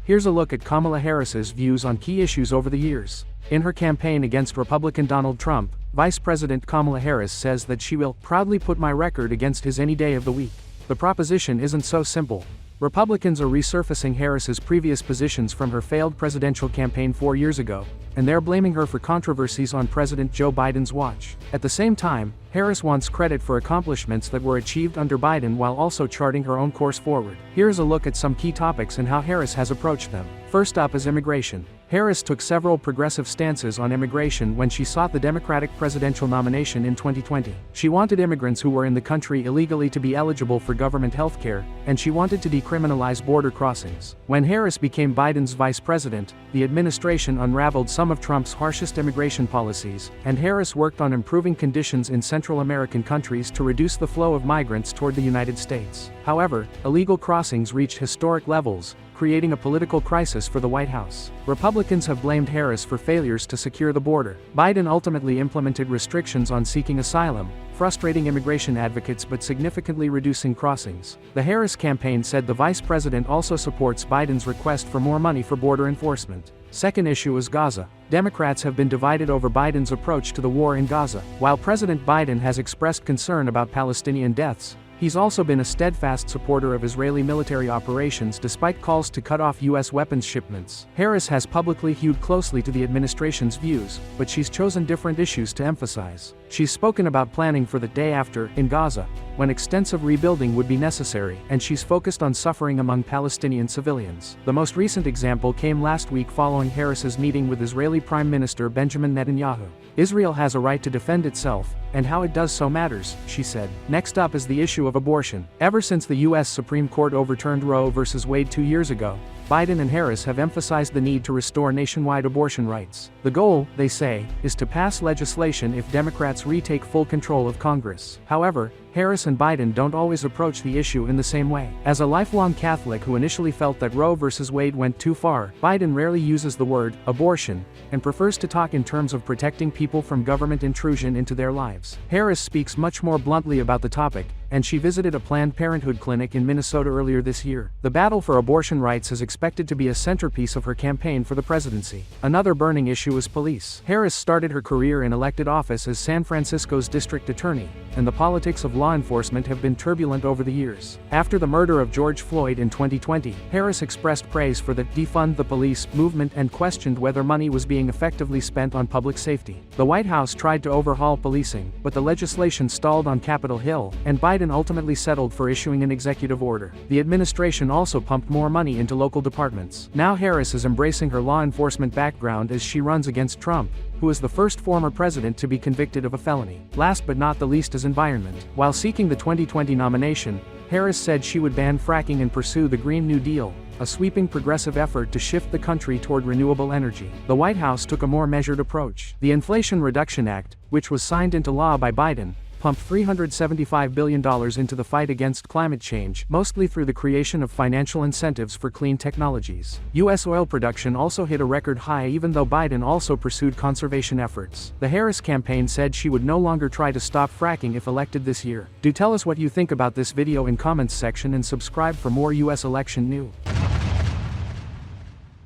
Here's a look at Kamala Harris's views on key issues over the years. In her campaign against Republican Donald Trump, Vice President Kamala Harris says that she will proudly put my record against his any day of the week. The proposition isn't so simple. Republicans are resurfacing Harris's previous positions from her failed presidential campaign 4 years ago, and they're blaming her for controversies on President Joe Biden's watch. At the same time, Harris wants credit for accomplishments that were achieved under Biden while also charting her own course forward. Here's a look at some key topics and how Harris has approached them. First up is immigration. Harris took several progressive stances on immigration when she sought the Democratic presidential nomination in 2020. She wanted immigrants who were in the country illegally to be eligible for government health care, and she wanted to decriminalize border crossings. When Harris became Biden's vice president, the administration unraveled some of Trump's harshest immigration policies, and Harris worked on improving conditions in Central American countries to reduce the flow of migrants toward the United States. However, illegal crossings reached historic levels, creating a political crisis for the White House. Republicans have blamed Harris for failures to secure the border. Biden ultimately implemented restrictions on seeking asylum, frustrating immigration advocates but significantly reducing crossings. The Harris campaign said the vice president also supports Biden's request for more money for border enforcement. Second issue is Gaza. Democrats have been divided over Biden's approach to the war in Gaza. While President Biden has expressed concern about Palestinian deaths, he's also been a steadfast supporter of Israeli military operations despite calls to cut off U.S. weapons shipments. Harris has publicly hewed closely to the administration's views, but she's chosen different issues to emphasize. She's spoken about planning for the day after, in Gaza, when extensive rebuilding would be necessary, and she's focused on suffering among Palestinian civilians. The most recent example came last week following Harris's meeting with Israeli Prime Minister Benjamin Netanyahu. Israel has a right to defend itself, and how it does so matters, she said. Next up is the issue of abortion. Ever since the U.S. Supreme Court overturned Roe v. Wade 2 years ago, Biden and Harris have emphasized the need to restore nationwide abortion rights. The goal, they say, is to pass legislation if Democrats retake full control of Congress. However, Harris and Biden don't always approach the issue in the same way. As a lifelong Catholic who initially felt that Roe v. Wade went too far, Biden rarely uses the word abortion and prefers to talk in terms of protecting people from government intrusion into their lives. Harris speaks much more bluntly about the topic, and she visited a Planned Parenthood clinic in Minnesota earlier this year. The battle for abortion rights is expected to be a centerpiece of her campaign for the presidency. Another burning issue is police. Harris started her career in elected office as San Francisco's district attorney, and the politics of law enforcement have been turbulent over the years. After the murder of George Floyd in 2020, Harris expressed praise for the defund the police movement and questioned whether money was being effectively spent on public safety. The White House tried to overhaul policing, but the legislation stalled on Capitol Hill, and Biden ultimately settled for issuing an executive order. The administration also pumped more money into local departments. Now Harris is embracing her law enforcement background as she runs against Trump, who is the first former president to be convicted of a felony. Last but not the least is environment. While seeking the 2020 nomination, Harris said she would ban fracking and pursue the Green New Deal, a sweeping progressive effort to shift the country toward renewable energy. The White House took a more measured approach. The Inflation Reduction Act, which was signed into law by Biden, pumped $375 billion into the fight against climate change, mostly through the creation of financial incentives for clean technologies. U.S. oil production also hit a record high even though Biden also pursued conservation efforts. The Harris campaign said she would no longer try to stop fracking if elected this year. Do tell us what you think about this video in comments section and subscribe for more U.S. election news.